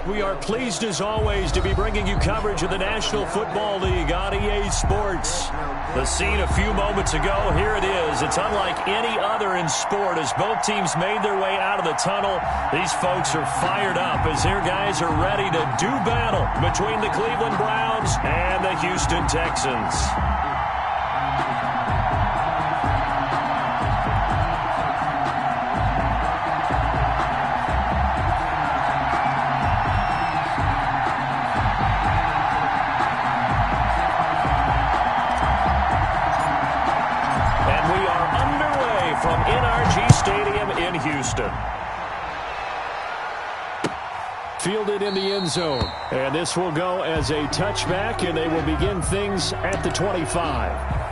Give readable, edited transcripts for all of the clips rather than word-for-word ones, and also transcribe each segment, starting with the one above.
We are pleased as always to be bringing you coverage of the National Football League on EA Sports. The scene a few moments ago, here it is. It's unlike any other in sport as both teams made their way out of the tunnel. These folks are fired up as their guys are ready to do battle between the Cleveland Browns and the Houston Texans. Houston. Fielded in the end zone. And this will go as a touchback, and they will begin things at the 25.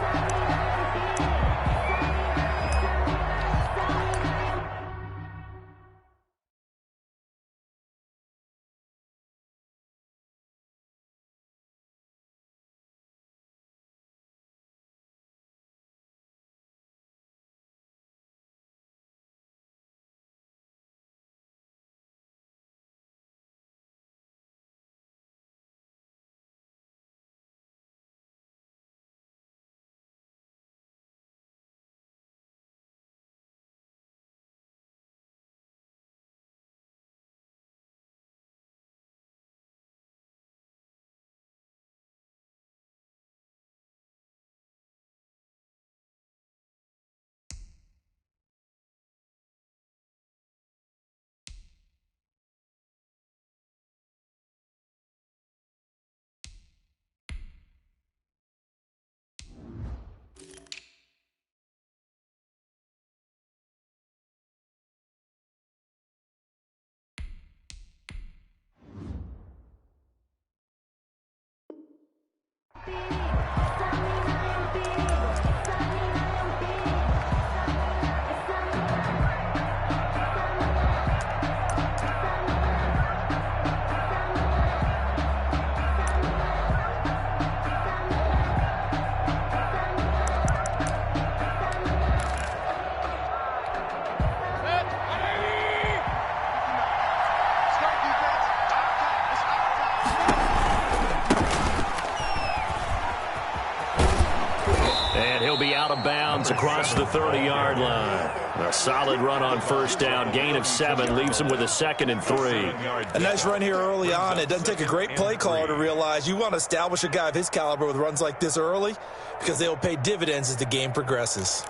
Across the 30-yard line. A solid run on first down. Gain of 7 leaves him with a 2nd and 3. A nice run here early on. It doesn't take a great play caller to realize you want to establish a guy of his caliber with runs like this early because they will pay dividends as the game progresses.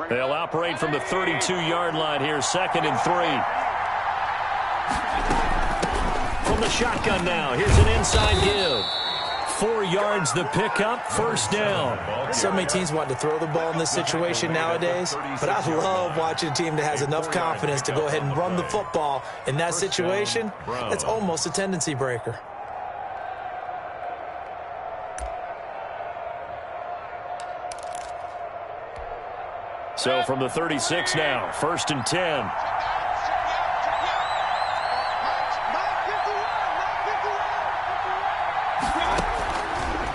They'll operate from the 32-yard line here. 2nd and 3. From the shotgun now. Here's an inside give. 4 yards the pickup, first down. So many teams want to throw the ball in this situation nowadays, but I love watching a team that has enough confidence to go ahead and run the football in that situation. That's almost a tendency breaker. So from the 36 now, 1st and 10.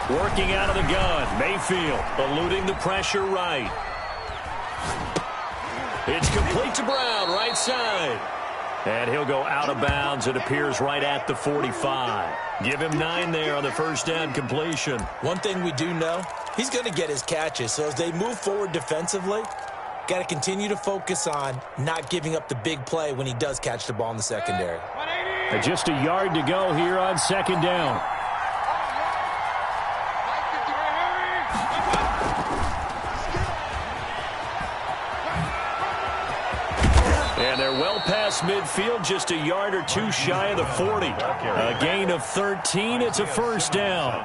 Working out of the gun, Mayfield eluding the pressure right. It's complete to Brown, right side. And he'll go out of bounds. It appears right at the 45. Give him 9 there on the first down completion. One thing we do know, he's going to get his catches. So as they move forward defensively, got to continue to focus on not giving up the big play when he does catch the ball in the secondary. And just a yard to go here on 2nd down. And they're well past midfield, just a yard or 2 shy of the 40. A gain of 13, it's a first down.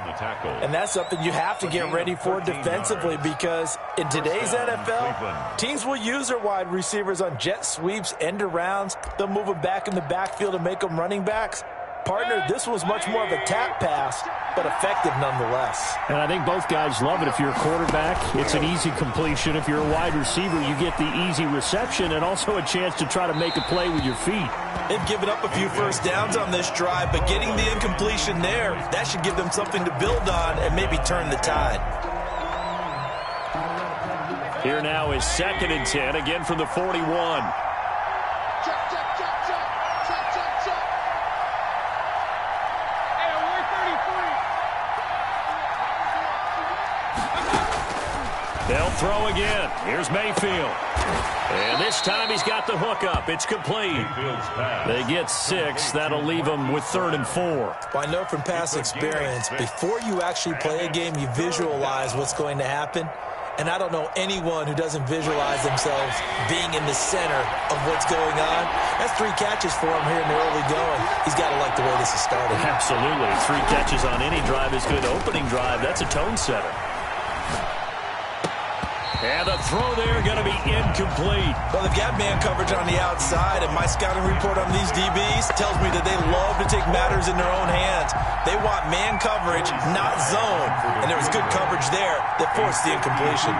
And that's something you have to get ready for defensively because in today's NFL, teams will use their wide receivers on jet sweeps, end arounds. They'll move them back in the backfield and make them running backs. Partner, this was much more of a tap pass, but effective nonetheless. And I think both guys love it. If you're a quarterback, it's an easy completion. If you're a wide receiver, you get the easy reception and also a chance to try to make a play with your feet. They've given up a few first downs on this drive, but getting the incompletion there, that should give them something to build on and maybe turn the tide. Here now is 2nd and 10, again from the 41. They'll throw again. Here's Mayfield. And this time he's got the hook up. It's complete. They get 6. That'll leave them with 3rd and 4. Well, I know from past experience, before you actually play a game, you visualize what's going to happen. And I don't know anyone who doesn't visualize themselves being in the center of what's going on. That's 3 catches for him here in the early going. He's got to like the way this has started. Absolutely. 3 catches on any drive is good. Opening drive, that's a tone setter. And the throw there going to be incomplete. Well, they've got man coverage on the outside, and my scouting report on these DBs tells me that they love to take matters in their own hands. They want man coverage, not zone. And there was good coverage there that forced the incompletion.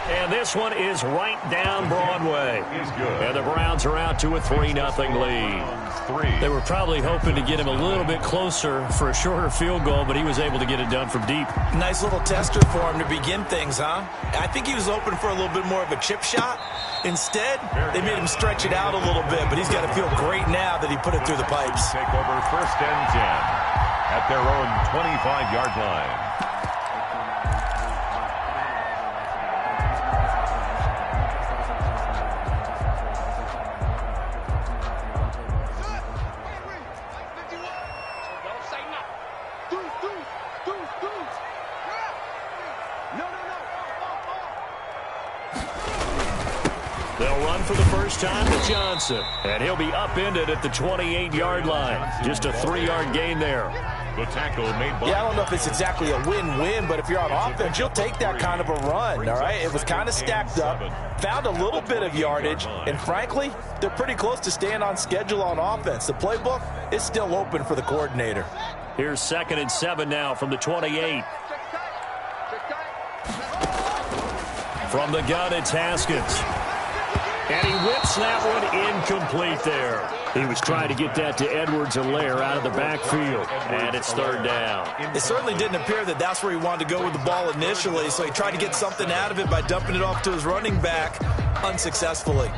And this one is right down Broadway. And the Browns are out to a 3-0 lead. They were probably hoping to get him a little bit closer for a shorter field goal, but he was able to get it done from deep. Nice little tester for him to begin things, huh? I think he was hoping for a little bit more of a chip shot. Instead, they made him stretch it out a little bit, but he's got to feel great now that he put it through the pipes. Take over 1st and 10 at their own 25-yard line. They'll run for the first time to Johnson. And he'll be upended at the 28-yard line. Just a 3-yard gain there. The tackle made by... Yeah, I don't know if it's exactly a win-win, but if you're on offense, you'll take that kind of a run, all right? It was kind of stacked up, found a little bit of yardage, and frankly, they're pretty close to staying on schedule on offense. The playbook is still open for the coordinator. Here's 2nd and 7 now from the 28. From the gun, it's Haskins. And he whips that one incomplete there. He was trying to get that to Edwards-Helaire out of the backfield. And it's 3rd down. It certainly didn't appear that that's where he wanted to go with the ball initially, so he tried to get something out of it by dumping it off to his running back unsuccessfully.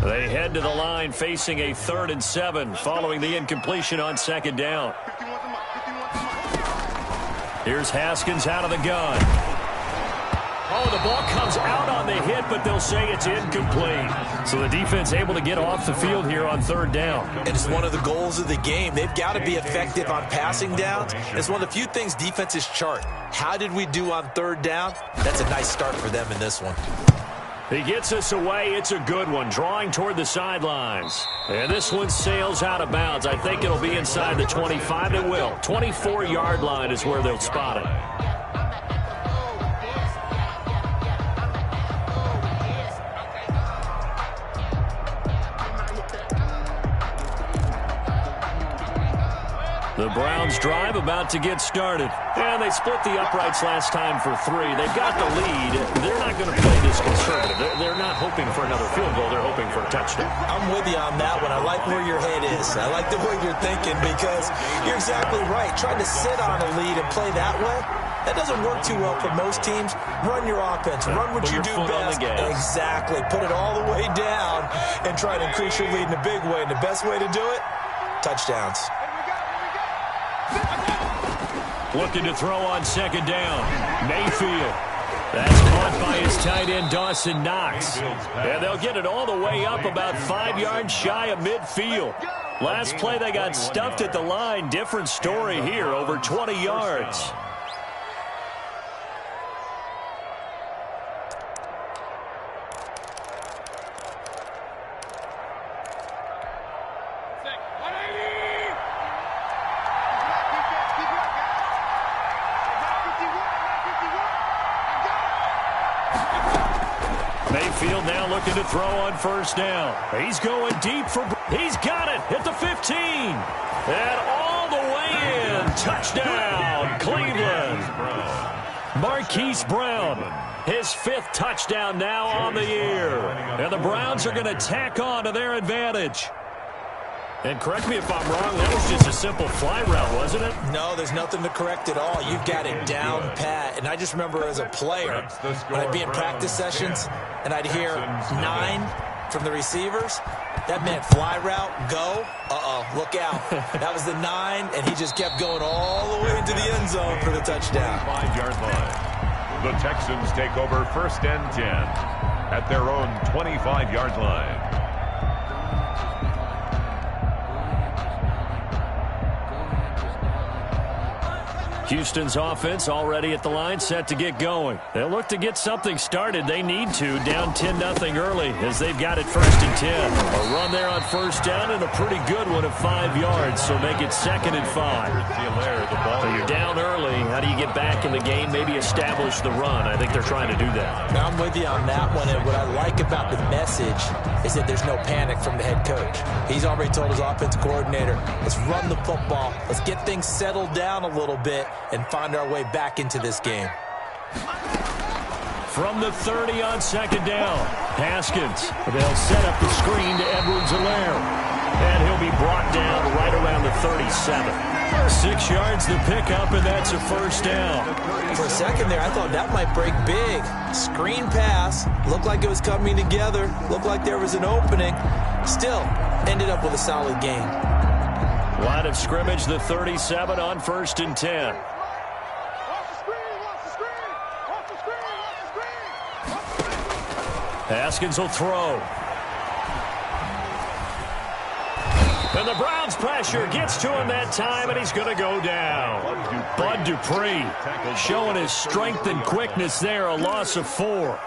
They head to the line facing a 3rd and 7 following the incompletion on 2nd down. Here's Haskins out of the gun. Oh, the ball comes out on the hit, but they'll say it's incomplete. So the defense able to get off the field here on 3rd down. And it's one of the goals of the game. They've got to be effective on passing downs. It's one of the few things defenses chart. How did we do on 3rd down? That's a nice start for them in this one. He gets us away. It's a good one, drawing toward the sidelines. And this one sails out of bounds. I think it'll be inside the 25. It will. 24-yard line is where they'll spot it. The Browns drive about to get started. And they split the uprights last time for 3. They've got the lead. They're not going to play this conservative. They're not hoping for another field goal. They're hoping for a touchdown. I'm with you on that one. I like where your head is. I like the way you're thinking because you're exactly right. Trying to sit on a lead and play that way, that doesn't work too well for most teams. Run your offense. Run what you do best. Exactly. Put it all the way down and try to increase your lead in a big way. And the best way to do it, touchdowns. Looking to throw on 2nd down. Mayfield. That's caught by his tight end, Dawson Knox. And they'll get it all the way up about 5 yards shy of midfield. Last play they got stuffed at the line. Different story here, over 20 yards. Mayfield now looking to throw on 1st down. He's going deep for... He's got it at the 15. And all the way in. Touchdown, Cleveland. Marquise Brown, his 5th touchdown now on the year. And the Browns are going to tack on to their advantage. And correct me if I'm wrong, that was just a simple fly route, wasn't it? No, there's nothing to correct at all. You've got it down pat. And I just remember as a player, when I'd be in practice sessions, and I'd hear 9, from the receivers. That meant fly route, go. Look out. That was the 9, and he just kept going all the way into the end zone for the touchdown. 5-yard line. The Texans take over 1st and 10 at their own 25-yard line. Houston's offense already at the line, set to get going. They'll look to get something started. They need to, down 10-0 early as they've got it 1st and 10. A run there on 1st down and a pretty good one of 5 yards, so make it 2nd and 5. So you're down early. How do you get back in the game? Maybe establish the run. I think they're trying to do that. Now, I'm with you on that one, and what I like about the message is that there's no panic from the head coach. He's already told his offensive coordinator, let's run the football, let's get things settled down a little bit, and find our way back into this game. From the 30 on 2nd down, Haskins. They'll set up the screen to Edwards-Helaire. And he'll be brought down right around the 37. 6 yards the pickup, and that's a 1st down. For a second there, I thought that might break big. Screen pass. Looked like it was coming together. Looked like there was an opening. Still, ended up with a solid gain. Line of scrimmage, the 37 on 1st and 10. Haskins will throw. And the Browns' pressure gets to him that time, and he's going to go down. Bud Dupree showing his strength and quickness there, a loss of 4.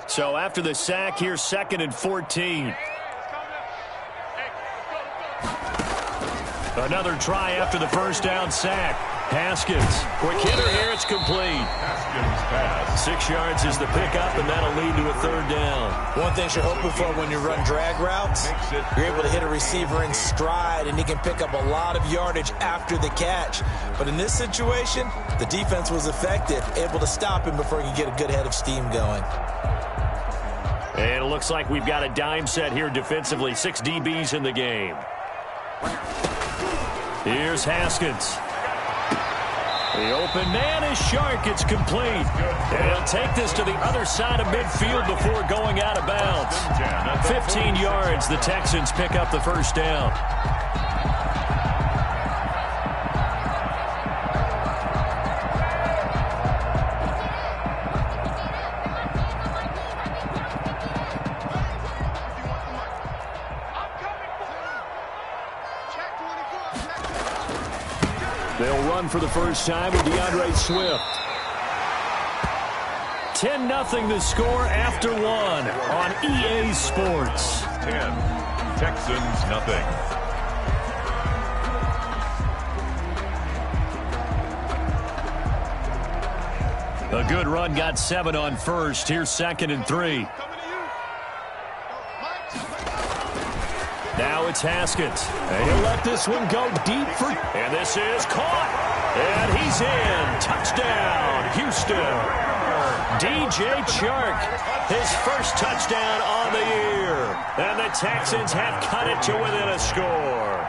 So after the sack, here's 2nd and 14. Another try after the 1st down sack. Haskins, quick hitter here, it's complete. Haskins pass. 6 yards is the pickup, and that'll lead to a 3rd down. One thing you're hoping for when you run drag routes, you're able to hit a receiver in stride, and he can pick up a lot of yardage after the catch. But in this situation, the defense was effective, able to stop him before he could get a good head of steam going. And it looks like we've got a dime set here defensively. 6 DBs in the game. Here's Haskins. The open man is Shark. It's complete. And he'll take this to the other side of midfield before going out of bounds. 15 yards. The Texans pick up the 1st down. They'll run for the first time with DeAndre Swift. 10-0 the score after 1 on EA Sports. 10. Texans nothing. A good run got 7 on 1st. Here's 2nd and 3. Now it's Haskins. And he'll let this one go deep for... And this is caught. And he's in. Touchdown, Houston. DJ Chark, his first touchdown on the year. And the Texans have cut it to within a score.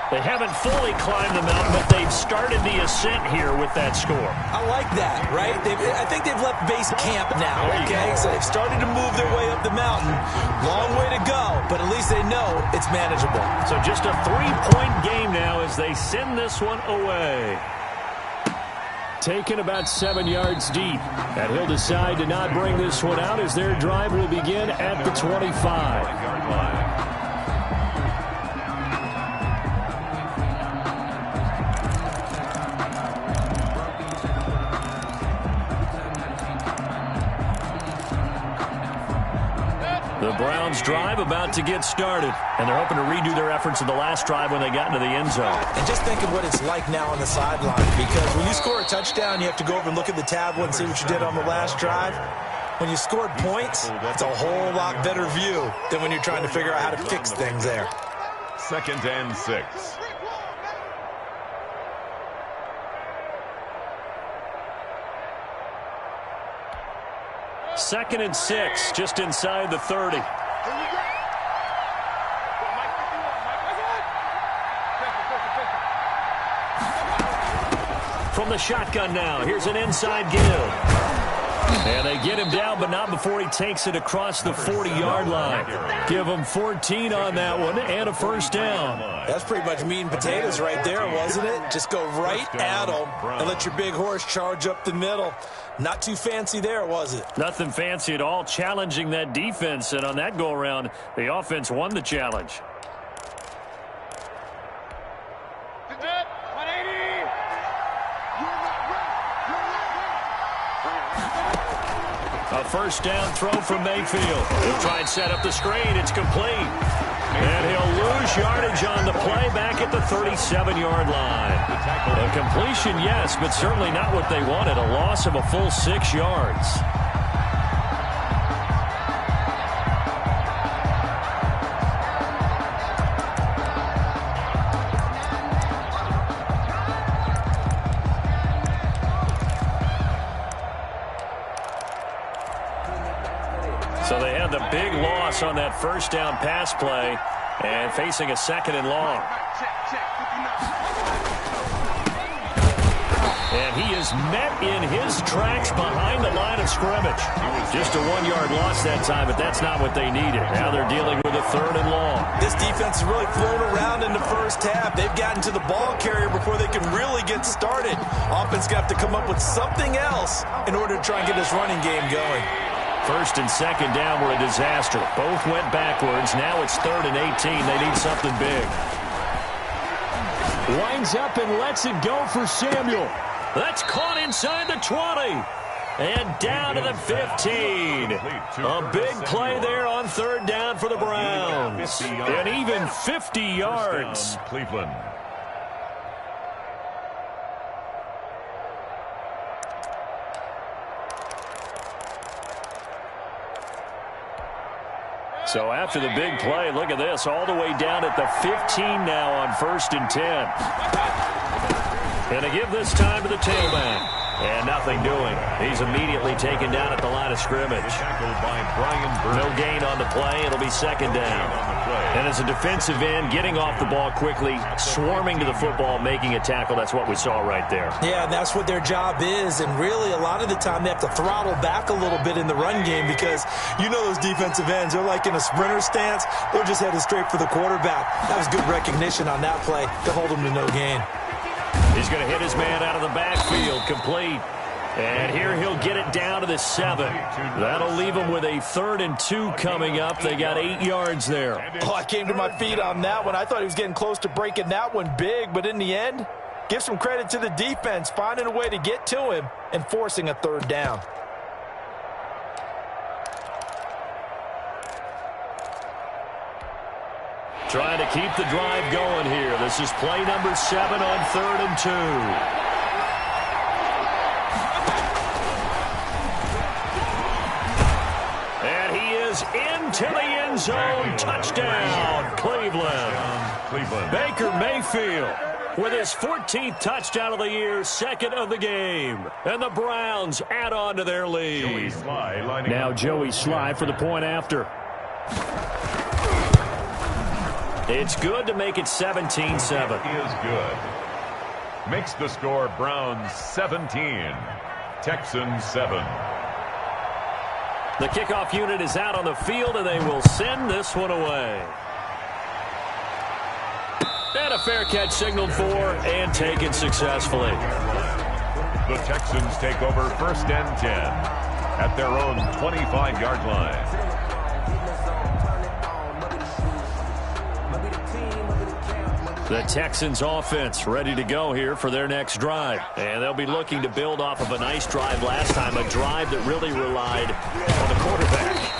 They haven't fully climbed the mountain, but they've started the ascent here with that score. I like that, right? I think they've left base camp now, okay? So they've started to move their way up the mountain. Long way to go, but at least they know it's manageable. So just a 3-point game now as they send this one away. Taken about 7 yards deep. And he'll decide to not bring this one out as their drive will begin at the 25-yard line. The Browns drive about to get started, and they're hoping to redo their efforts of the last drive when they got into the end zone. And just think of what it's like now on the sideline, because when you score a touchdown, you have to go over and look at the tablet and see what you did on the last drive. When you scored points, it's a whole lot better view than when you're trying to figure out how to fix things there. 2nd and 6. Second and 6, just inside the 30. from the shotgun now. Here's an inside give. And they get him down, but not before he takes it across the 40-yard line. Give him 14 on that one and a first down. That's pretty much meat and potatoes right there, wasn't it? Just go right at them and let your big horse charge up the middle. Not too fancy there, was it? Nothing fancy at all, challenging that defense. And on that go-around, the offense won the challenge. A first down throw from Mayfield. He'll try and set up the screen. It's complete. And he'll lose yardage on the play back at the 37-yard line. A completion, yes, but certainly not what they wanted. A loss of a full 6 yards. So they had the big loss on that first down pass play and facing a second and long. And he is met in his tracks behind the line of scrimmage. Just a 1-yard loss that time, but that's not what they needed. Now they're dealing with a third and long. This defense has really flown around in the first half. They've gotten to the ball carrier before they can really get started. Offense got to come up with something else in order to try and get this running game going. First and second down were a disaster. Both went backwards. Now it's 3rd and 18. They need something big. Winds up and lets it go for Samuel. That's caught inside the 20. And down to the 15. A big play there on 3rd down for the Browns. And even 50 yards. Cleveland. So after the big play, look at this, all the way down at the 15 now on 1st and 10. And to give this time to the tailback. And nothing doing. He's immediately taken down at the line of scrimmage. No gain on the play. It'll be 2nd down. And as a defensive end, getting off the ball quickly, swarming to the football, making a tackle, that's what we saw right there. Yeah, and that's what their job is. And really, a lot of the time, they have to throttle back a little bit in the run game because you know those defensive ends, they're like in a sprinter stance. They're just headed straight for the quarterback. That was good recognition on that play to hold him to no gain. He's going to hit his man out of the backfield, complete. And here he'll get it down to the 7. That'll leave him with a 3rd and 2 coming up. They got 8 yards there. Oh, I came to my feet on that one. I thought he was getting close to breaking that one big, but in the end, give some credit to the defense, finding a way to get to him and forcing a 3rd down. Trying to keep the drive going here. This is play number 7 on 3rd and 2. And he is into the end zone. Touchdown, Cleveland. Baker Mayfield with his 14th touchdown of the year, 2nd of the game. And the Browns add on to their lead. Now Joey Sly for the point after. It's good to make it 17-7. Is good. Makes the score Browns 17, Texans 7. The kickoff unit is out on the field, and they will send this one away. And a fair catch signaled for and taken successfully. The Texans take over 1st and 10 at their own 25-yard line. The Texans offense ready to go here for their next drive. And they'll be looking to build off of a nice drive last time, a drive that really relied on the quarterback.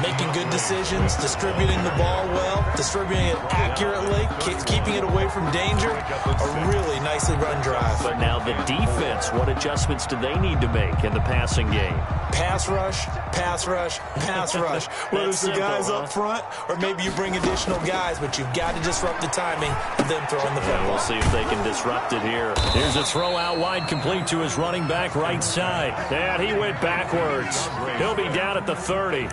Making good decisions, distributing the ball well, distributing it accurately, keeping it away from danger. A really nicely run drive. But now the defense, what adjustments do they need to make in the passing game? Pass rush, pass rush, pass rush. Whether it's the guys up front or maybe you bring additional guys, but you've got to disrupt the timing of them throwing the football. We'll see if they can disrupt it here. Here's a throw out wide, complete to his running back right side. And he went backwards. He'll be down at the 30.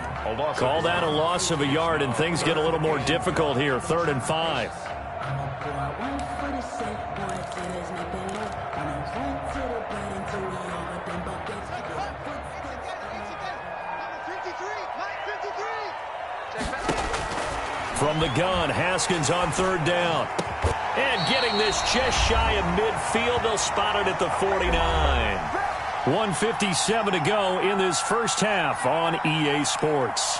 Call that a loss of a yard, and things get a little more difficult here. 3rd and 5. From the gun, Haskins on third down. And getting this just shy of midfield. They'll spot it at the 49. 1:57 to go in this first half on EA Sports.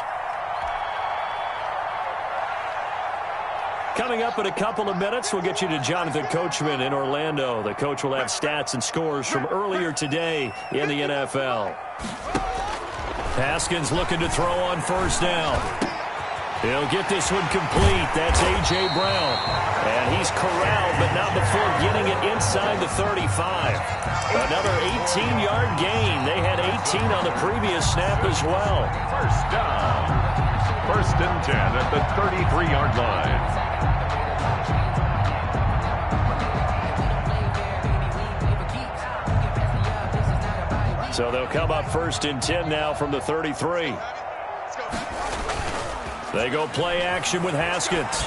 Coming up in a couple of minutes, we'll get you to Jonathan Coachman in Orlando. The coach will have stats and scores from earlier today in the NFL. Haskins looking to throw on first down. He'll get this one complete. That's A.J. Brown. And he's corralled, but not before getting it inside the 35. Another 18-yard gain. They had 18 on the previous snap as well. First down. 1st and 10 at the 33-yard line. So they'll come up 1st and 10 now from the 33. They go play action with Haskins.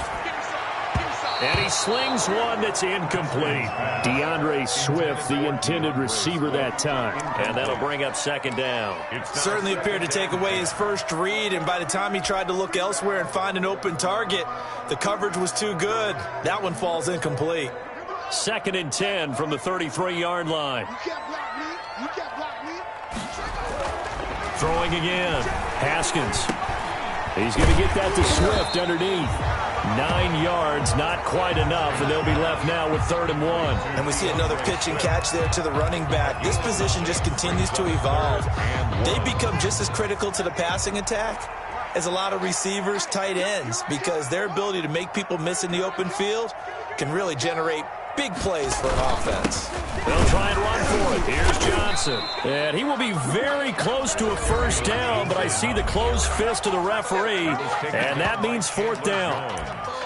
And he slings one that's incomplete. DeAndre Swift, the intended receiver that time. And that'll bring up 2nd down. Certainly appeared to take away his first read, and by the time he tried to look elsewhere and find an open target, the coverage was too good. That one falls incomplete. 2nd and 10 from the 33-yard line. Throwing again. Haskins. He's going to get that to Swift underneath. 9 yards, not quite enough, and they'll be left now with 3rd and 1. And we see another pitch and catch there to the running back. This position just continues to evolve. They become just as critical to the passing attack as a lot of receivers, tight ends, because their ability to make people miss in the open field can really generate big plays for an offense. They'll try and run for it. Here's Johnson. And he will be very close to a first down, but I see the closed fist of the referee, and that means 4th down.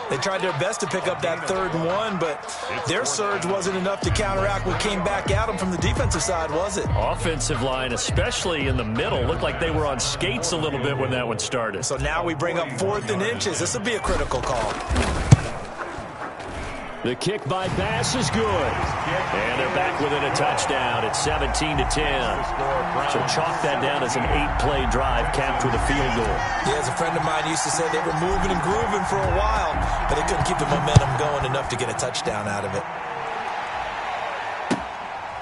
They tried their best to pick up that 3rd and 1, but their surge wasn't enough to counteract what came back at them from the defensive side, was it? Offensive line, especially in the middle, looked like they were on skates a little bit when that one started. So now we bring up 4th and inches. This will be a critical call. The kick by Bass is good. And they're back within a touchdown at 17-10. So chalk that down as an 8-play drive capped with a field goal. Yeah, as a friend of mine used to say, they were moving and grooving for a while, but they couldn't keep the momentum going enough to get a touchdown out of it.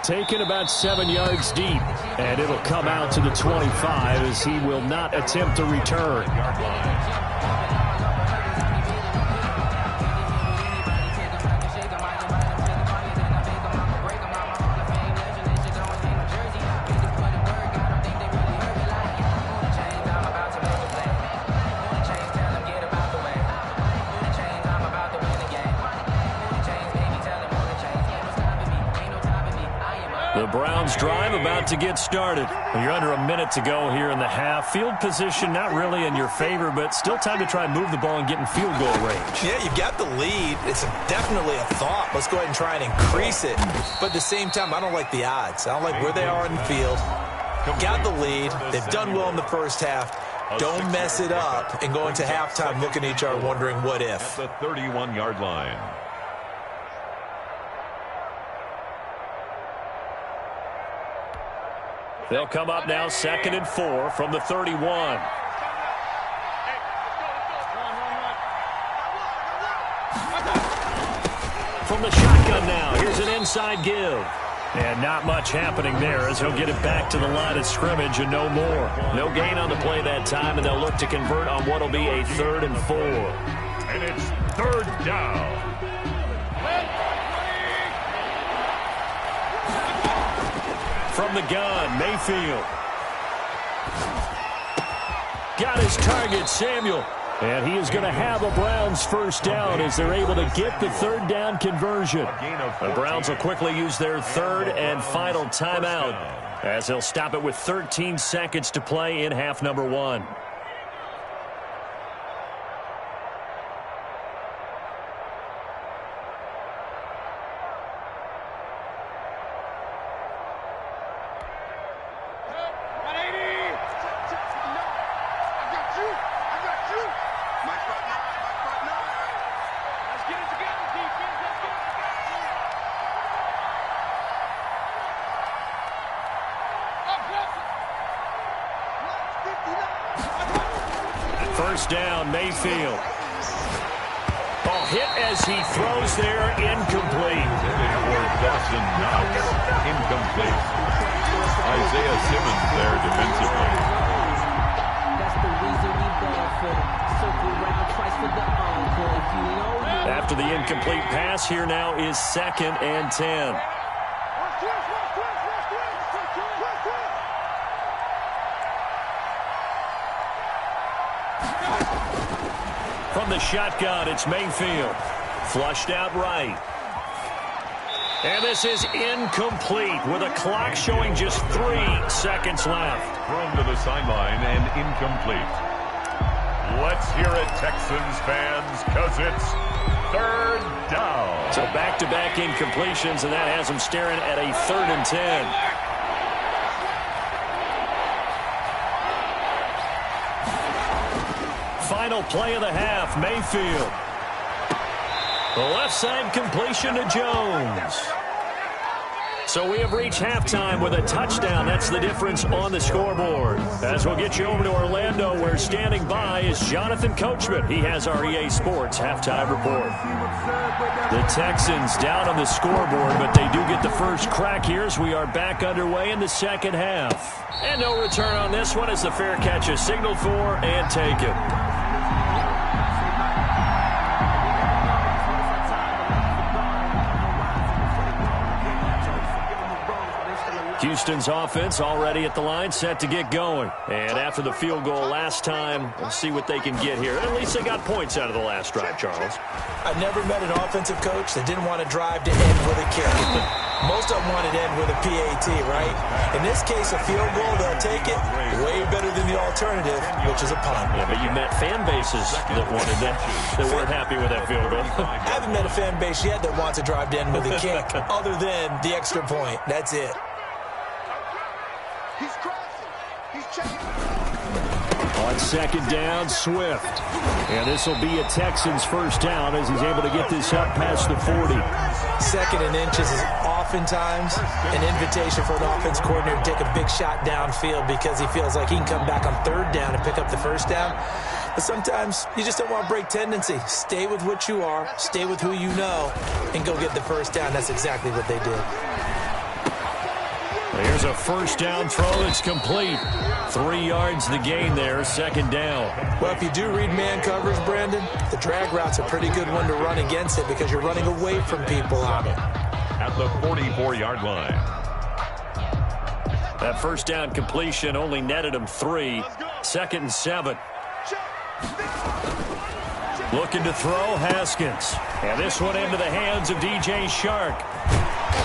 Taken about 7 yards deep, and it'll come out to the 25 as he will not attempt to return. The Browns drive about to get started. You're under a minute to go here in the half. Field position not really in your favor, but still time to try and move the ball and get in field goal range. Yeah, you've got the lead. It's definitely a thought. Let's go ahead and try and increase it. But at the same time, I don't like the odds. I don't like where they are in the field. Got the lead. They've done well in the first half. Don't mess it up and go into halftime looking at each other wondering what if. At the 31-yard line. They'll come up now 2nd and 4 from the 31. From the shotgun now, here's an inside give. And not much happening there as he'll get it back to the line of scrimmage and no more. No gain on the play that time, and they'll look to convert on what will be a 3rd and 4. And it's 3rd down. From the gun, Mayfield. Got his target, Samuel. And he is going to have a Browns first down as they're able to get the 3rd down conversion. The Browns will quickly use their 3rd and final timeout as they'll stop it with 13 seconds to play in half number 1. First down, Mayfield. hit as he throws there, incomplete. For Dawson Knox, incomplete. Isaiah Simmons there defensively. That's the reason we ball for circle round twice for the encore. If you know After the incomplete pass, here now is 2nd and 10. From the shotgun, it's Mayfield. Flushed out right. And this is incomplete with a clock showing just 3 seconds left. Thrown to the sideline and incomplete. Let's hear it, Texans fans, because it's 3rd down. So back-to-back incompletions, and that has them staring at a 3rd and 10. Final play of the half, Mayfield. The left side completion to Jones. So we have reached halftime with a touchdown. That's the difference on the scoreboard. As we'll get you over to Orlando, where standing by is Jonathan Coachman. He has our EA Sports halftime report. The Texans down on the scoreboard, but they do get the first crack here as we are back underway in the second half. And no return on this one as the fair catch is signaled for and taken. Houston's offense already at the line, set to get going. And after the field goal last time, we'll see what they can get here. At least they got points out of the last drive, Charles. I've never met an offensive coach that didn't want to drive to end with a kick. Most of them wanted to end with a PAT, right? In this case, a field goal, they'll take it way better than the alternative, which is a punt. Yeah, but you met fan bases that wanted that, that weren't happy with that field goal. I haven't met a fan base yet that wants to drive to end with a kick other than the extra point. That's it. He's crossing. He's checking. On second down, Swift. And this will be a Texans first down as he's able to get this up past the 40. 2nd and inches is oftentimes an invitation for an offense coordinator to take a big shot downfield because he feels like he can come back on 3rd down and pick up the first down. But sometimes you just don't want to break tendency. Stay with what you are, stay with who you know, and go get the first down. That's exactly what they did. Here's a first down throw that's complete. 3 yards the gain there, 2nd down. Well, if you do read man coverage, Brandon, the drag route's a pretty good one to run against it because you're running away from people on it. At the 44-yard line. That first down completion only netted him 3. 2nd and 7. Looking to throw, Haskins. And this one into the hands of DJ Shark.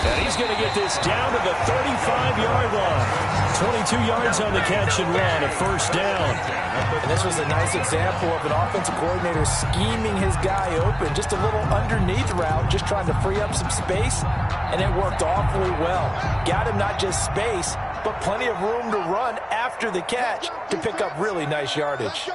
And he's going to get this down to the 35-yard line. 22 yards on the catch and run, a first down. And this was a nice example of an offensive coordinator scheming his guy open. Just a little underneath route, just trying to free up some space, and it worked awfully well. Got him not just space, but plenty of room to run after the catch to pick up really nice yardage.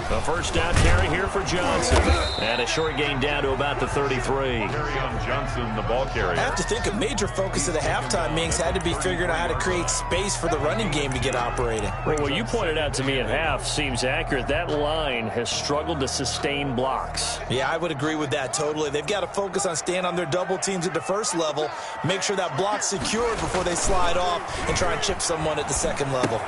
The first down carry here for Johnson. And a short gain down to about the 33. Carry on Johnson, the ball carrier. I have to think a major focus of the halftime meetings had to be figuring out how to create space for the running game to get operating. Well, what you pointed out to me at half seems accurate. That line has struggled to sustain blocks. Yeah, I would agree with that totally. They've got to focus on staying on their double teams at the first level, make sure that block's secured before they slide off and try and chip someone at the second level.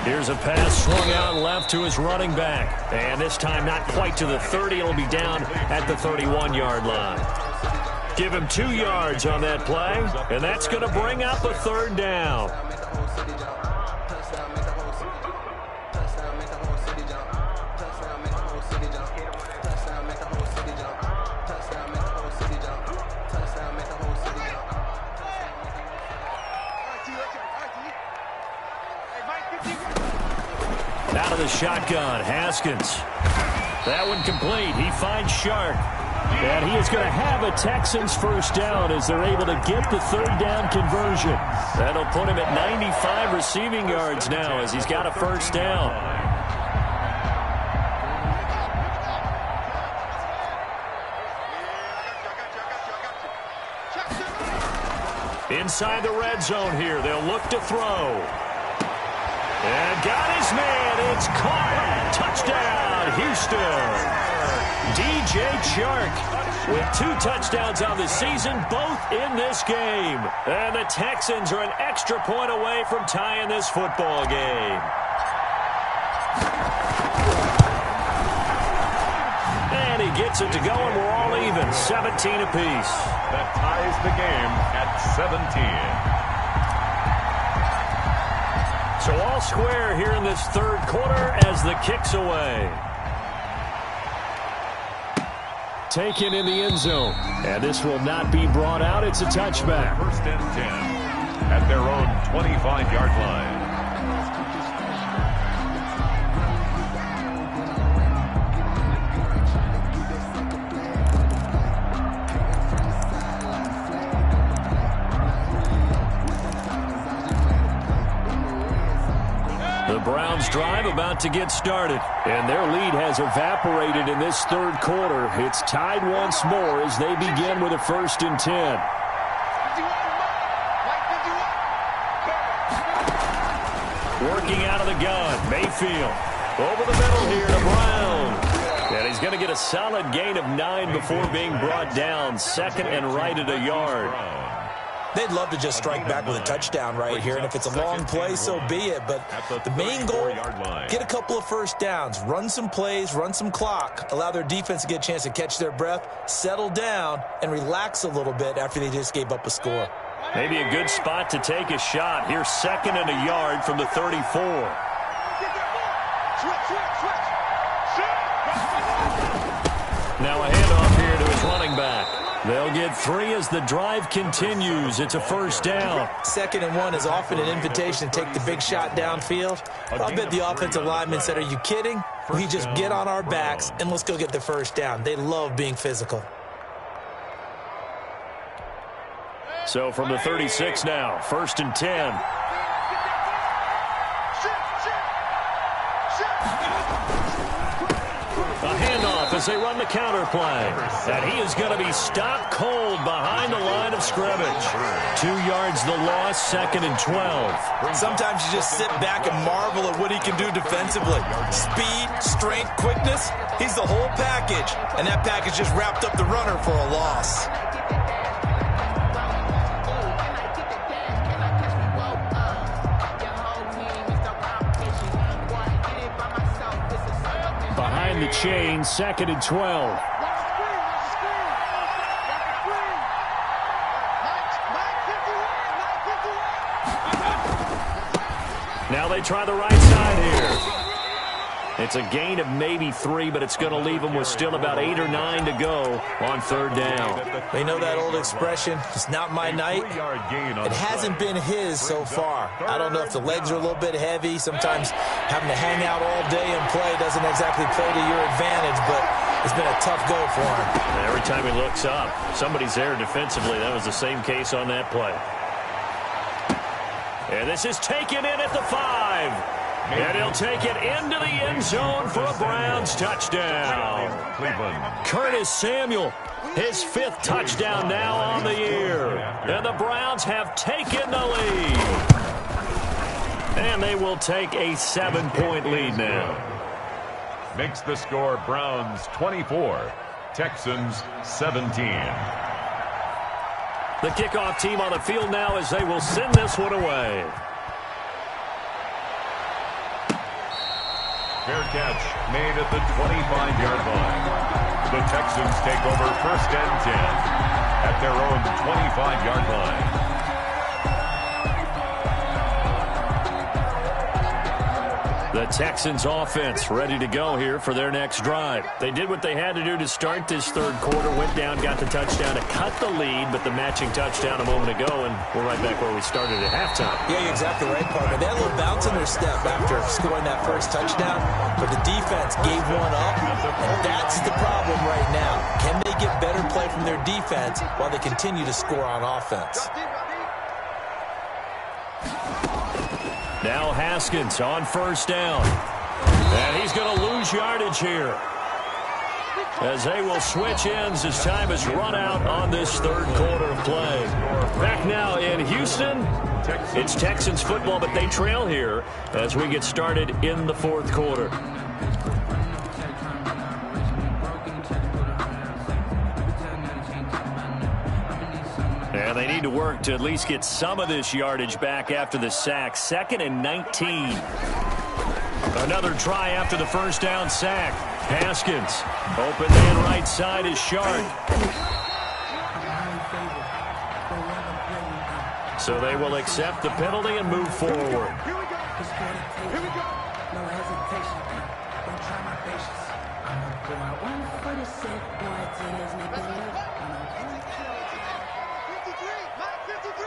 Here's a pass swung out left to his running back. And this time not quite to the 30. It'll be down at the 31-yard line. Give him 2 yards on that play. And that's going to bring up a 3rd down. Out of the shotgun, Haskins. That one complete. He finds Shark. And he is going to have a Texans first down as they're able to get the 3rd down conversion. That'll put him at 95 receiving yards now as he's got a first down. Inside the red zone here. They'll look to throw. And got his man. It's caught. Touchdown, Houston. DJ Chark with 2 touchdowns on the season, both in this game. And the Texans are an extra point away from tying this football game. And he gets it to go, and we're all even, 17 apiece. That ties the game at 17. So all square here in this third quarter as the kick's away. Taken in the end zone. And this will not be brought out. It's a touchback. First and 10 at their own 25-yard line. The Browns drive about to get started, and their lead has evaporated in this third quarter. It's tied once more as they begin with a 1st and 10. Working out of the gun, Mayfield. Over the middle here to Brown. And he's going to get a solid gain of 9 before being brought down. 2nd and right at a yard. They'd love to just strike back with a touchdown right here, and if it's a long play, so be it. But the main goal, get a couple of first downs, run some plays, run some clock, allow their defense to get a chance to catch their breath, settle down, and relax a little bit after they just gave up a score. Maybe a good spot to take a shot. Here's 2nd and a yard from the 34. Now a handoff here to his running back. They'll get 3 as the drive continues. It's a 1st down. 2nd and 1 is often an invitation to take the big shot downfield. I'll bet the offensive lineman said, "Are you kidding? We just get on our backs and let's go get the 1st down." They love being physical. So from the 36 now, 1st and 10. A handoff as they run the counter play. And he is going to be stopped cold behind the line of scrimmage. 2 yards the loss, 2nd and 12. Sometimes you just sit back and marvel at what he can do defensively. Speed, strength, quickness, he's the whole package. And that package just wrapped up the runner for a loss. Behind the chain, 2nd and 12. Now they try the right side here. It's a gain of maybe 3, but it's going to leave them with still about 8 or 9 to go on 3rd down. They know that old expression, it's not my night. It hasn't been his so far. I don't know if the legs are a little bit heavy. Sometimes having to hang out all day and play doesn't exactly play to your advantage, but it's been a tough go for him. Every time he looks up, somebody's there defensively. That was the same case on that play. And this is taken in at the 5. And he'll take it into the end zone for a Browns touchdown. Curtis Samuel, his 5th touchdown now on the year. And the Browns have taken the lead. And they will take a 7-point lead now. Makes the score Browns 24, Texans 17. The kickoff team on the field now as they will send this one away. Fair catch made at the 25-yard line. The Texans take over 1st and 10 at their own 25-yard line. The Texans offense ready to go here for their next drive. They did what they had to do to start this third quarter, went down, got the touchdown to cut the lead, but the matching touchdown a moment ago, and we're right back where we started at halftime. Yeah, you're exactly right, partner. They had a little bounce in their step after scoring that first touchdown, but the defense gave one up, and that's the problem right now. Can they get better play from their defense while they continue to score on offense? Now Haskins on 1st down. And he's going to lose yardage here, as they will switch ends as time has run out on this third quarter of play. Back now in Houston, it's Texans football, but they trail here as we get started in the 4th quarter. And they need to work to at least get some of this yardage back after the sack. 2nd and 19. Another try after the first down sack. Haskins. Open man right side is Shark. So they will accept the penalty and move forward. Here we go. Here we go. No hesitation. Don't try my patience. I'm a boy. 146, boy, to his nigga. 53.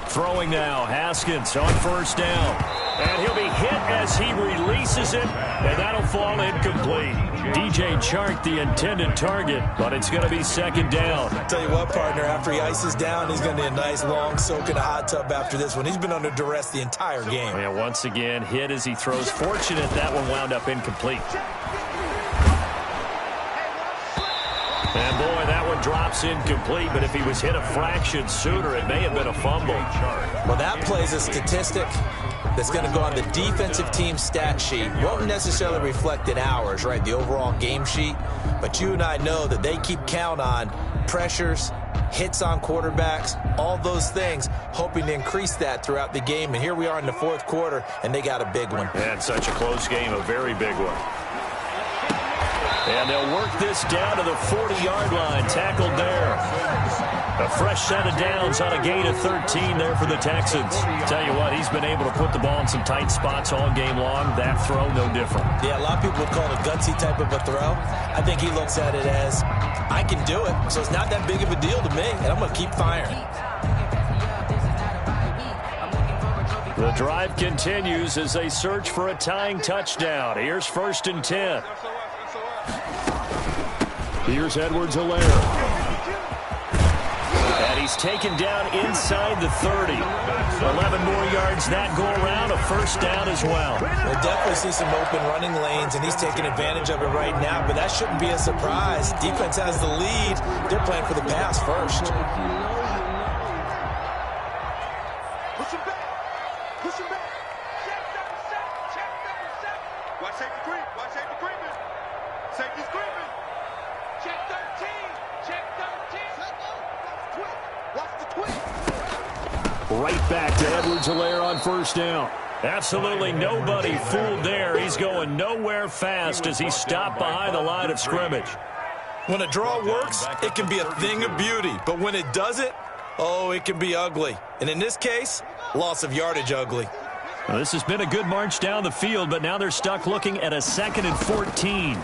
Throwing now. Haskins on first down. And he'll be hit as he releases it, and that'll fall incomplete. DJ Chark, the intended target, but it's going to be 2nd down. Tell you what, partner, after he ices down, he's going to need a nice long soak in a hot tub after this one. He's been under duress the entire game. And once again, hit as he throws. Fortunate that one wound up incomplete. And boy, that one drops incomplete, but if he was hit a fraction sooner, it may have been a fumble. Well, that plays a statistic that's going to go on the defensive team stat sheet. Won't necessarily reflect in ours, right, the overall game sheet. But you and I know that they keep count on pressures, hits on quarterbacks, all those things, hoping to increase that throughout the game. And here we are in the 4th quarter, and they got a big one. And such a close game, a very big one. And they'll work this down to the 40-yard line. Tackled there. A fresh set of downs on a gain of 13 there for the Texans. Tell you what, he's been able to put the ball in some tight spots all game long. That throw, no different. Yeah, a lot of people would call it a gutsy type of a throw. I think he looks at it as, I can do it, so it's not that big of a deal to me, and I'm going to keep firing. The drive continues as they search for a tying touchdown. Here's 1st and 10. Here's Edwards-Helaire. And he's taken down inside the 30. 11 more yards that go around, a first down as well. We'll definitely see some open running lanes, and he's taking advantage of it right now, but that shouldn't be a surprise. Defense has the lead. They're playing for the pass first. Push him back. Push him back. Check number 7. Check number 7. Watch safety creep. Watch safety creeping. Safety's creeping. Check 13. Check 13. Watch the twist. Right back to Edwards-Helaire on first down. Absolutely nobody fooled there. He's going nowhere fast as he stopped behind the line of scrimmage. When a draw works, it can be a thing of beauty. But when it doesn't, oh, it can be ugly. And in this case, loss of yardage ugly. Well, this has been a good march down the field, but now they're stuck looking at a 2nd and 14.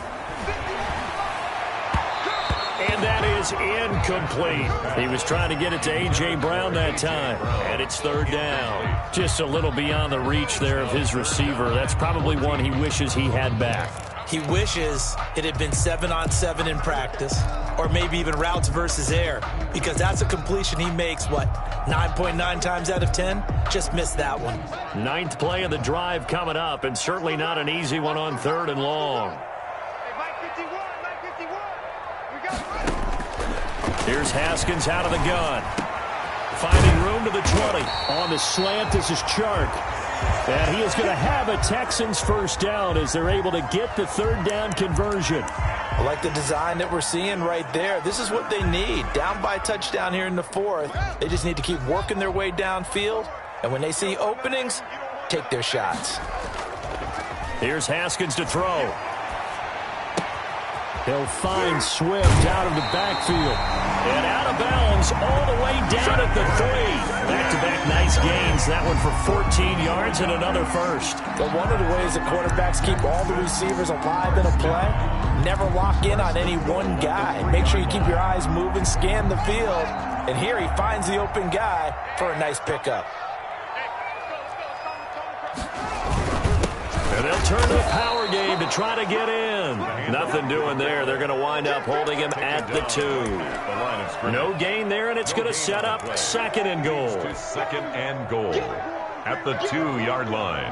And that is incomplete. He was trying to get it to A.J. Brown that time. And it's 3rd down. Just a little beyond the reach there of his receiver. That's probably one he wishes he had back. He wishes it had been 7-on-7 in practice, or maybe even routes versus air, because that's a completion he makes, 9.9 times out of 10? Just missed that one. 9th play of the drive coming up, and certainly not an easy one on 3rd and long. Hey, Mike 51. Mike 51. We got it. Here's Haskins out of the gun. Finding room to the 20. On the slant, this is Chark. And he is going to have a Texans first down as they're able to get the 3rd down conversion. I like the design that we're seeing right there. This is what they need. Down by a touchdown here in the 4th. They just need to keep working their way downfield. And when they see openings, take their shots. Here's Haskins to throw. He'll find Swift out of the backfield. And out of bounds all the way down at the 3. Back-to-back nice gains. That one for 14 yards and another first. But one of the ways that quarterbacks keep all the receivers alive in a play, never lock in on any one guy. Make sure you keep your eyes moving, scan the field. And here he finds the open guy for a nice pickup. And they'll turn to the power game to try to get in. Nothing doing there. They're going to wind up holding him at the 2. No gain there, and it's going to set up 2nd and goal. 2nd and goal at the 2-yard line.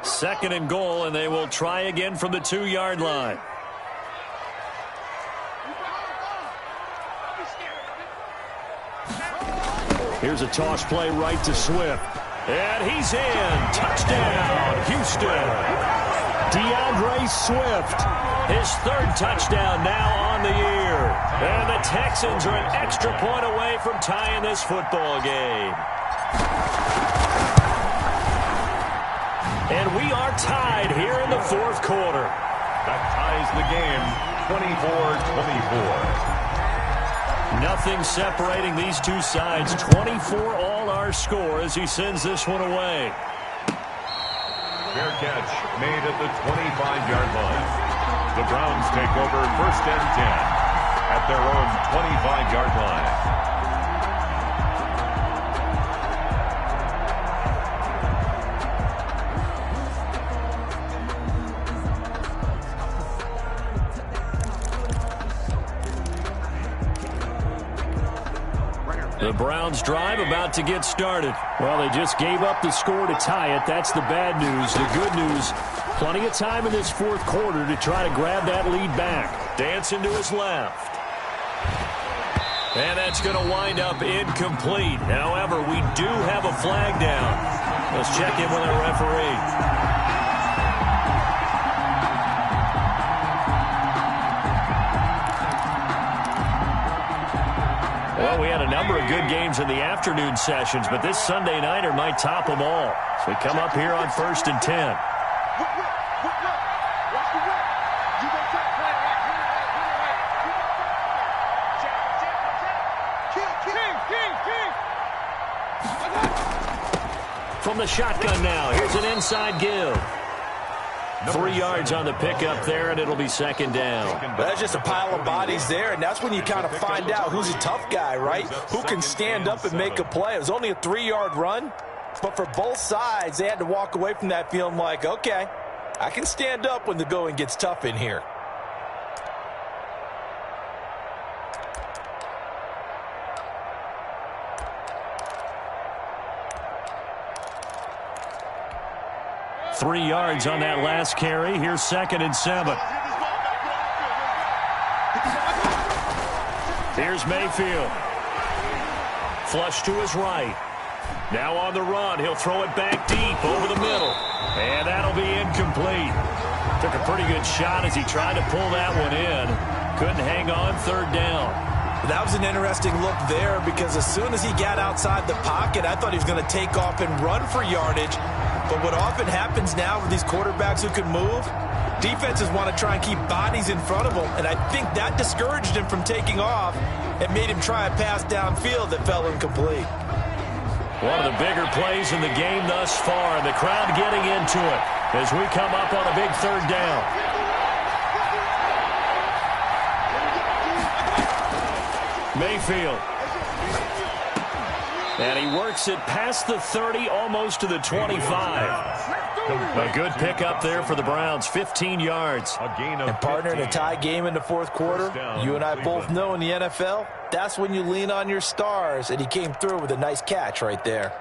2nd and goal, and they will try again from the 2-yard line. Here's a toss play right to Swift. And he's in. Touchdown, Houston. DeAndre Swift, his third touchdown now on the year. And the Texans are an extra point away from tying this football game. And we are tied here in the fourth quarter. That ties the game 24-24. Nothing separating these two sides. 24 all our score as he sends this one away. Fair catch made at the 25-yard line. The Browns take over 1st and 10 at their own 25-yard line. The Browns drive about to get started. Well, they just gave up the score to tie it. That's the bad news. The good news, plenty of time in this fourth quarter to try to grab that lead back. Dancing to his left. And that's going to wind up incomplete. However, we do have a flag down. Let's check in with our referee. Well, we had a number of good games in the afternoon sessions, but this Sunday nighter might top them all. So we come up here on 1st and 10. From the shotgun now, here's an inside give. 3 yards on the pickup there, and it'll be 2nd down. That's just a pile of bodies there, and that's when you kind of find out who's a tough guy, right? Who can stand up and make a play. It was only a 3-yard run, but for both sides, they had to walk away from that feeling like, okay, I can stand up when the going gets tough in here. Three yards on that last carry. Here's 2nd and 7. Here's Mayfield. Flush to his right. Now on the run. He'll throw it back deep over the middle. And that'll be incomplete. Took a pretty good shot as he tried to pull that one in. Couldn't hang on. 3rd down. That was an interesting look there because as soon as he got outside the pocket, I thought he was going to take off and run for yardage. But what often happens now with these quarterbacks who can move, defenses want to try and keep bodies in front of them, and I think that discouraged him from taking off and made him try a pass downfield that fell incomplete. One of the bigger plays in the game thus far, and the crowd getting into it as we come up on a big 3rd down. Mayfield. And he works it past the 30, almost to the 25. A good pickup there for the Browns, 15 yards. And partner, in a tie game in the fourth quarter, you and I both know in the NFL, that's when you lean on your stars, and he came through with a nice catch right there.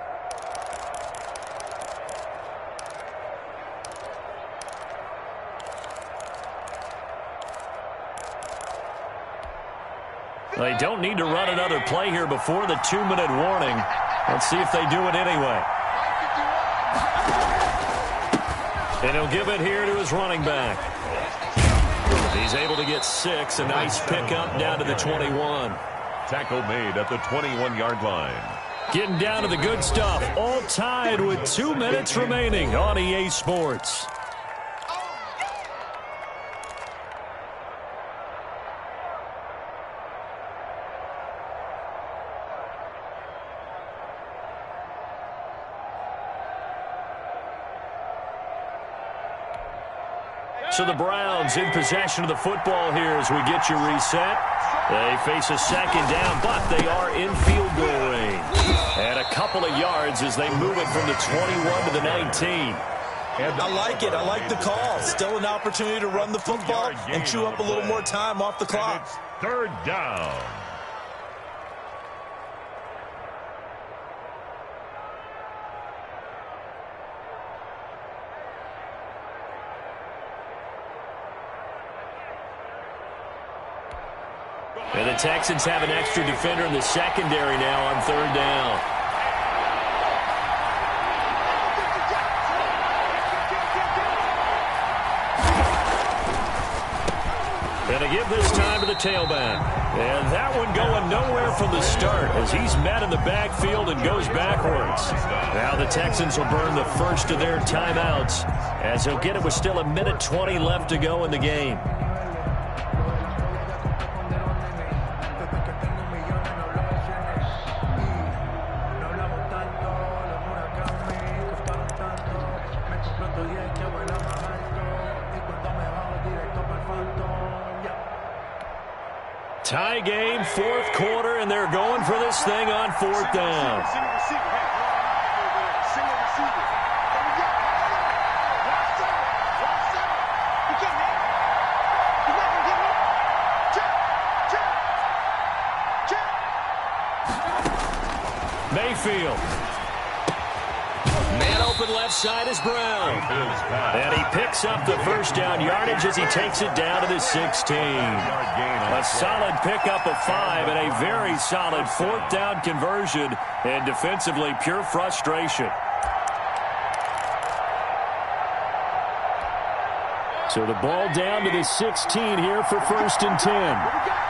They don't need to run another play here before the 2-minute warning. Let's see if they do it anyway. And he'll give it here to his running back. He's able to get 6. A nice pickup down to the 21. Tackle made at the 21-yard line. Getting down to the good stuff. All tied with 2 minutes remaining on EA Sports. So the Browns in possession of the football here as we get you reset. They face a 2nd down, but they are in field goal range. And a couple of yards as they move it from the 21 to the 19. I like it. I like the call. Still an opportunity to run the football and chew up a little more time off the clock. It's 3rd down. And the Texans have an extra defender in the secondary now on 3rd down. And to give this time to the tailback. And that one going nowhere from the start as he's met in the backfield and goes backwards. Now the Texans will burn the first of their timeouts as he'll get it with still 1:20 left to go in the game. Tie game, fourth quarter, and they're going for this thing on fourth down. Mayfield. Man open left side is Brown. And he picks up the first down yardage as he takes it down to the 16. A solid pickup of 5 and a very solid fourth down conversion. And defensively, pure frustration. So the ball down to the 16 here for 1st and 10.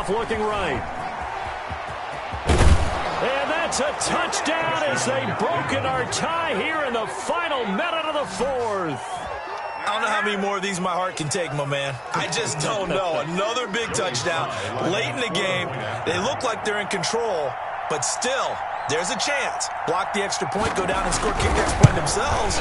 Looking right. And that's a touchdown as they've broken our tie here in the final minute of the fourth. I don't know how many more of these my heart can take, my man. I just don't know. Another big touchdown. Late in the game, they look like they're in control, but still, there's a chance. Block the extra point, go down and score, kick the extra point themselves.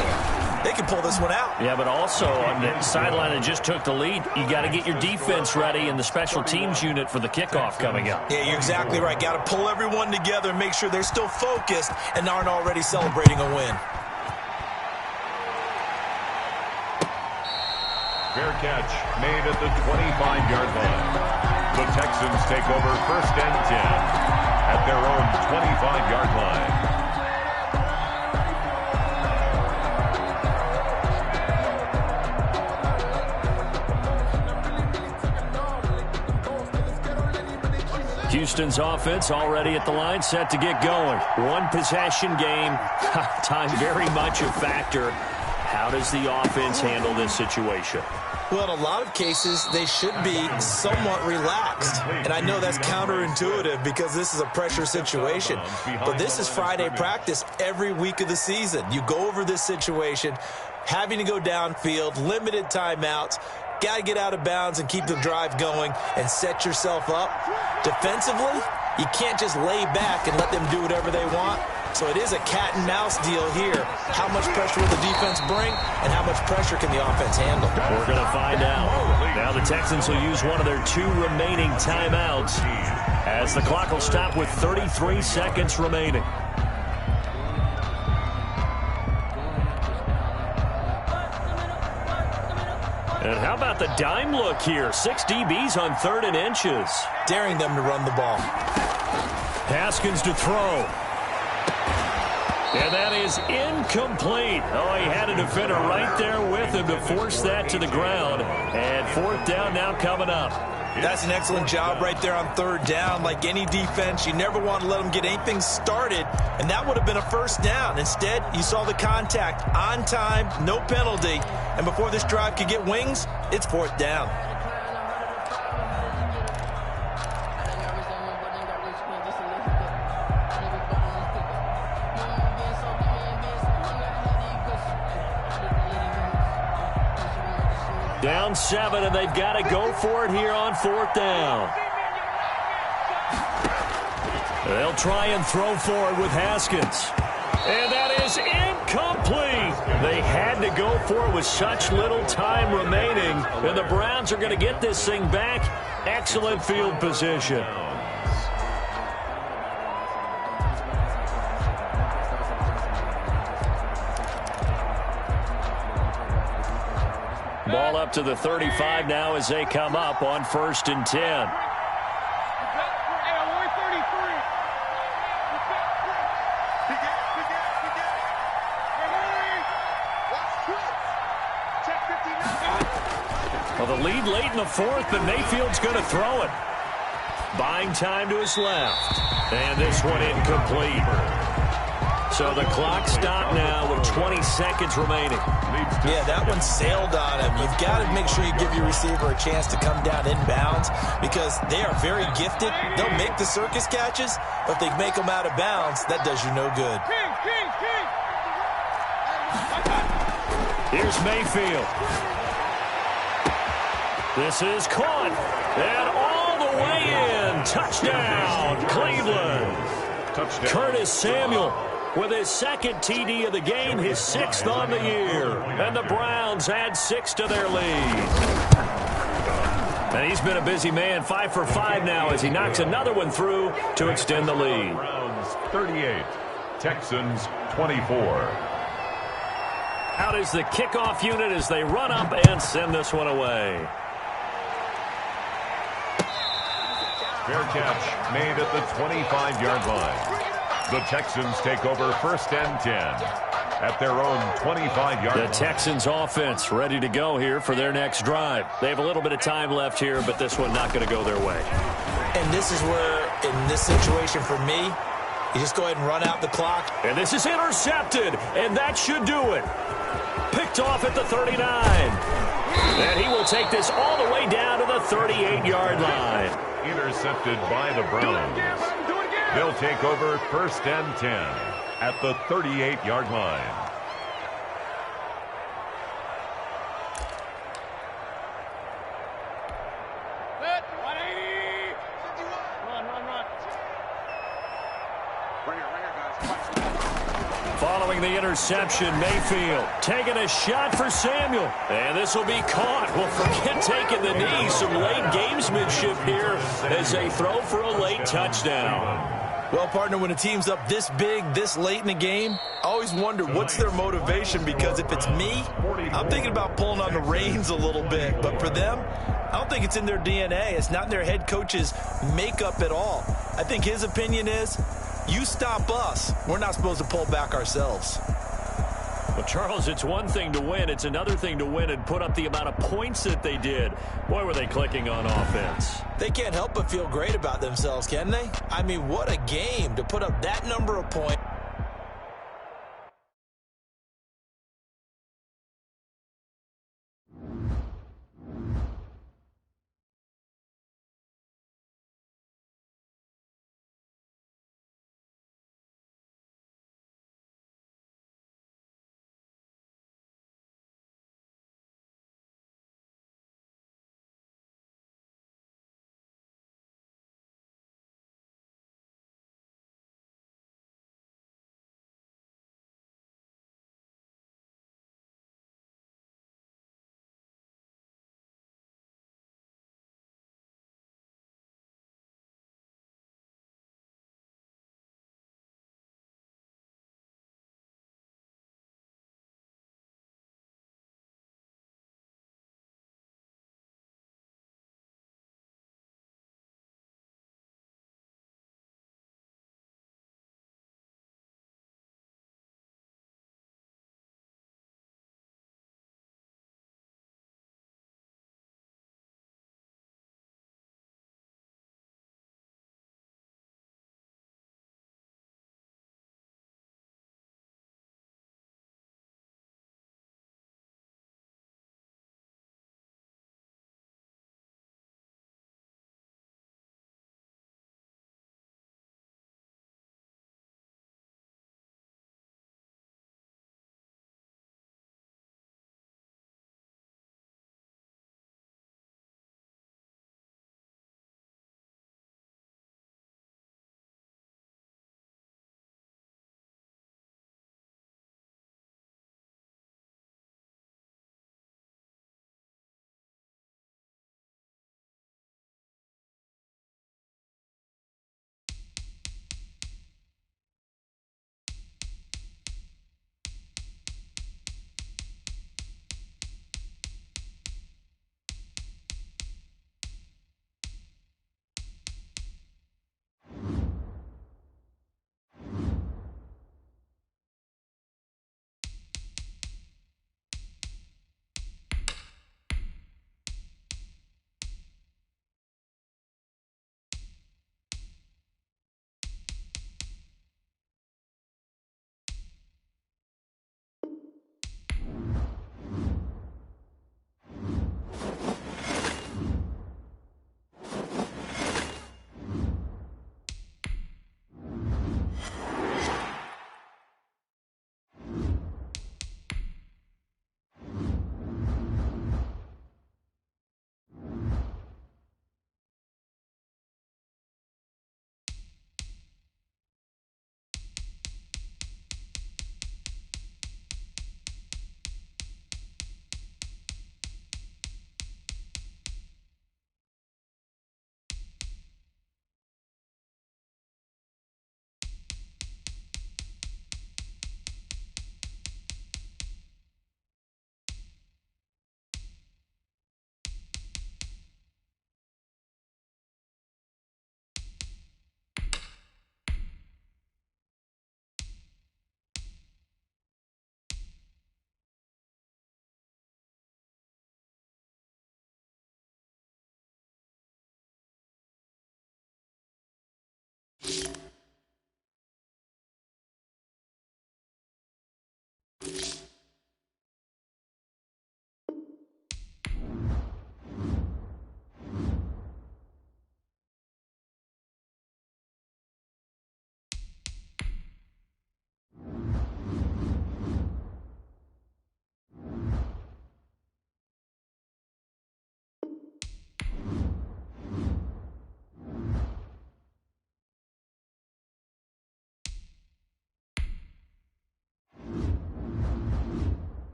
They can pull this one out. Yeah, but also on the sideline that just took the lead, you got to get your defense ready and the special teams unit for the kickoff coming up. Yeah, you're exactly right. Got to pull everyone together and make sure they're still focused and aren't already celebrating a win. Fair catch made at the 25-yard line. The Texans take over 1st and 10 at their own 25-yard line. Houston's offense already at the line, set to get going. One possession game. Time very much a factor. How does the offense handle this situation? Well, in a lot of cases, they should be somewhat relaxed. And I know that's counterintuitive because this is a pressure situation. But this is Friday practice every week of the season. You go over this situation, having to go downfield, limited timeouts. Got to get out of bounds and keep the drive going and set yourself up. Defensively, you can't just lay back and let them do whatever they want. So it is a cat and mouse deal here. How much pressure will the defense bring and how much pressure can the offense handle? We're going to find out. Now the Texans will use one of their 2 remaining timeouts as the clock will stop with 33 seconds remaining. And how about the dime look here? 6 DBs on 3rd and inches. Daring them to run the ball. Haskins to throw. And that is incomplete. Oh, he had a defender right there with him to force that to the ground. And 4th down now coming up. That's an excellent job right there on 3rd down. Like any defense, you never want to let them get anything started, and that would have been a 1st down. Instead, you saw the contact on time, no penalty, and before this drive could get wings, it's 4th down. Down 7, and they've got to go for it here on 4th down. They'll try and throw for it with Haskins. And that is incomplete. They had to go for it with such little time remaining. And the Browns are going to get this thing back. Excellent field position. Ball up to the 35 now as they come up on 1st and 10. Well, the lead late in the 4th, but Mayfield's going to throw it. Buying time to his left. And this one incomplete. So the clock stopped now with 20 seconds remaining. Yeah, that one sailed on him. You've got to make sure you give your receiver a chance to come down inbounds because they are very gifted. They'll make the circus catches, but if they make them out of bounds, that does you no good. Here's Mayfield. This is caught. And all the way in. Touchdown, Cleveland. Touchdown. Curtis Samuel with his second TD of the game, his 6th on the year. And the Browns add 6 to their lead. And he's been a busy man, 5 for 5 now as he knocks another one through to extend the lead. Browns 38, Texans 24. Out is the kickoff unit as they run up and send this one away. Fair catch made at the 25-yard line. The Texans take over 1st and 10 at their own 25-yard line. The Texans offense ready to go here for their next drive. They have a little bit of time left here, but this one not going to go their way. And this is where, in this situation for me, you just go ahead and run out the clock. And this is intercepted, and that should do it. Picked off at the 39. And he will take this all the way down to the 38-yard line. Intercepted by the Browns. They'll take over 1st and 10 at the 38-yard line. Following the interception, Mayfield taking a shot for Samuel. And this will be caught. Well, forget taking the knee. Some late gamesmanship here as they throw for a late touchdown. Well, partner, when a team's up this big, this late in the game, I always wonder what's their motivation, because if it's me, I'm thinking about pulling on the reins a little bit. But for them, I don't think it's in their DNA. It's not in their head coach's makeup at all. I think his opinion is, you stop us, we're not supposed to pull back ourselves. Well, Charles, it's one thing to win. It's another thing to win and put up the amount of points that they did. Boy, were they clicking on offense. They can't help but feel great about themselves, can they? I mean, what a game to put up that number of points.